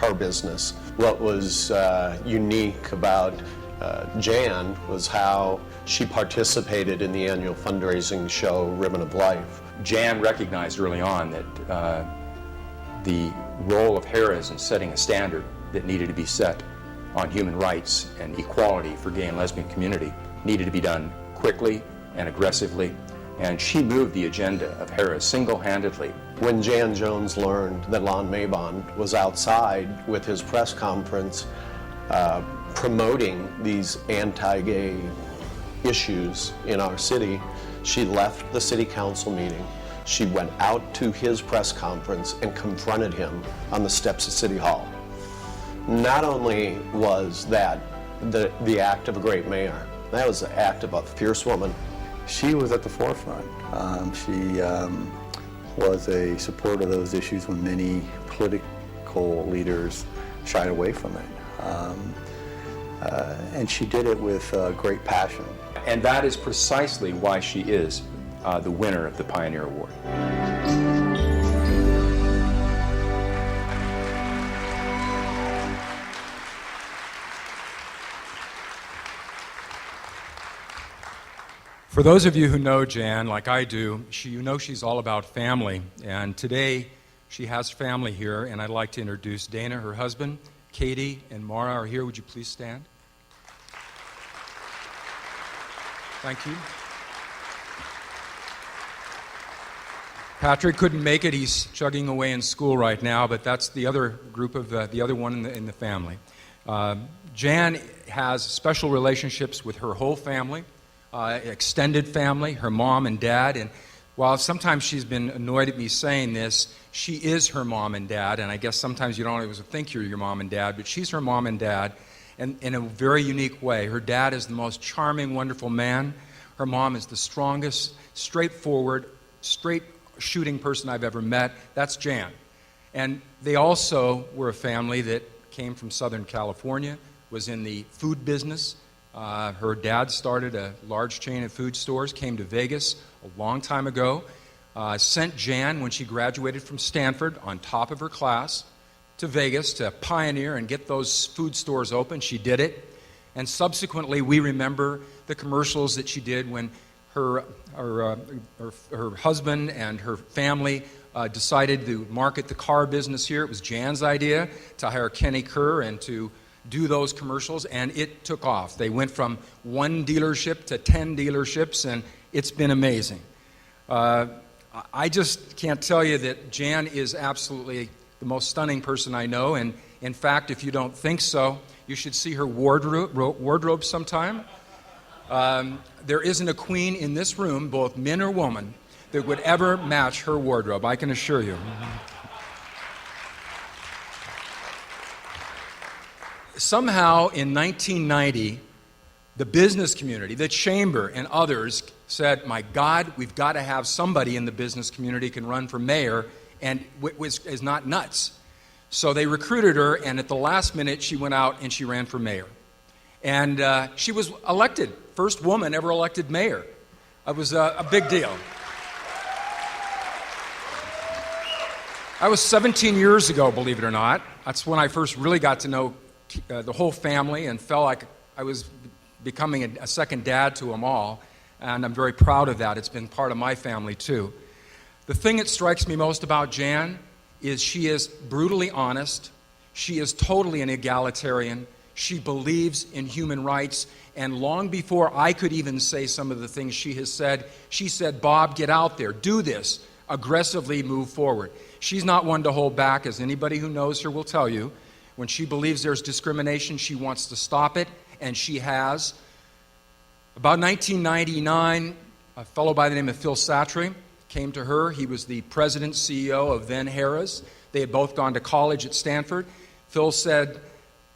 car business. What was unique about Jan was how she participated in the annual fundraising show, Ribbon of Life. Jan recognized early on that the role of Harrah's in setting a standard that needed to be set on human rights and equality for gay and lesbian community needed to be done quickly and aggressively, and she moved the agenda of Harrah's single-handedly. When Jan Jones learned that Lon Mabon was outside with his press conference promoting these anti-gay issues in our city, she left the city council meeting. She went out to his press conference and confronted him on the steps of City Hall. Not only was that the act of a great mayor, that was the act of a fierce woman. She was at the forefront. She was a supporter of those issues when many political leaders shied away from it. And she did it with great passion. And that is precisely why she is the winner of the Pioneer Award. For those of you who know Jan, like I do, you know she's all about family. And today, she has family here, and I'd like to introduce Dana, her husband, Katie, and Mara are here. Would you please stand? Thank you. Patrick couldn't make it. He's chugging away in school right now, but that's the other group of the other one in the family. Jan has special relationships with her whole family. Extended family, her mom and dad, and while sometimes she's been annoyed at me saying this, she is her mom and dad, and I guess sometimes you don't always think you're your mom and dad, but she's her mom and dad, and in a very unique way. Her dad is the most charming, wonderful man. Her mom is the strongest, straightforward, straight-shooting person I've ever met. That's Jan. And they also were a family that came from Southern California, was in the food business. Her dad started a large chain of food stores, came to Vegas a long time ago, sent Jan, when she graduated from Stanford, on top of her class, to Vegas to pioneer and get those food stores open. She did it. And subsequently, we remember the commercials that she did when her husband and her family decided to market the car business here. It was Jan's idea to hire Kenny Kerr and to do those commercials, and it took off. They went from 1 dealership to 10 dealerships, and it's been amazing. I just can't tell you that Jan is absolutely the most stunning person I know, and in fact, if you don't think so, you should see her wardrobe sometime. There isn't a queen in this room, both men or woman, that would ever match her wardrobe, I can assure you. Somehow in 1990, the business community, the chamber, and others said, my God, we've got to have somebody in the business community who can run for mayor and is not nuts. So they recruited her, and at the last minute, she went out and she ran for mayor. And she was elected, first woman ever elected mayor. It was a big deal. I was 17 years ago, believe it or not. That's when I first really got to know the whole family and felt like I was becoming a second dad to them all, and I'm very proud of that. It's been part of my family too. The thing that strikes me most about Jan is she is brutally honest, she is totally an egalitarian, she believes in human rights, and long before I could even say some of the things she has said, she said, Bob, get out there, do this, aggressively move forward. She's not one to hold back, as anybody who knows her will tell you. When she believes there's discrimination, she wants to stop it, and she has. About 1999, a fellow by the name of Phil Satry came to her. He was the president, CEO of then Harrah's. They had both gone to college at Stanford. Phil said,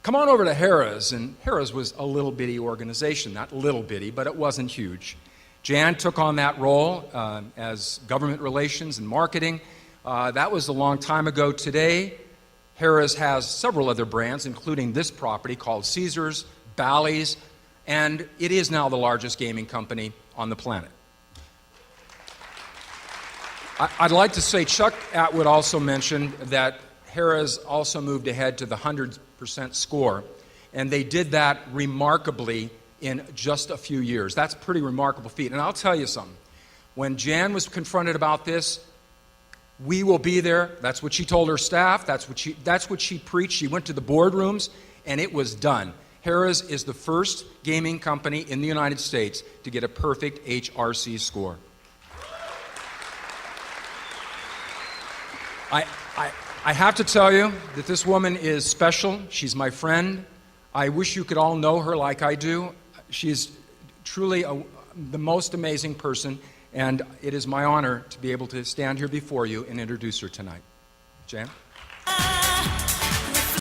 come on over to Harrah's. And Harrah's was a little bitty organization, not little bitty, but it wasn't huge. Jan took on that role as government relations and marketing. That was a long time ago. Today, Harrah's has several other brands, including this property called Caesars, Bally's, and it is now the largest gaming company on the planet. I'd like to say Chuck Atwood also mentioned that Harrah's also moved ahead to the 100% score, and they did that remarkably in just a few years. That's a pretty remarkable feat. And I'll tell you something. When Jan was confronted about this, we will be there. That's what she told her staff. That's what she preached. She went to the boardrooms, and it was done. Harrah's is the first gaming company in the United States to get a perfect HRC score. I have to tell you that this woman is special. She's my friend. I wish you could all know her like I do. She's truly the most amazing person, and it is my honor to be able to stand here before you and introduce her tonight. Jan?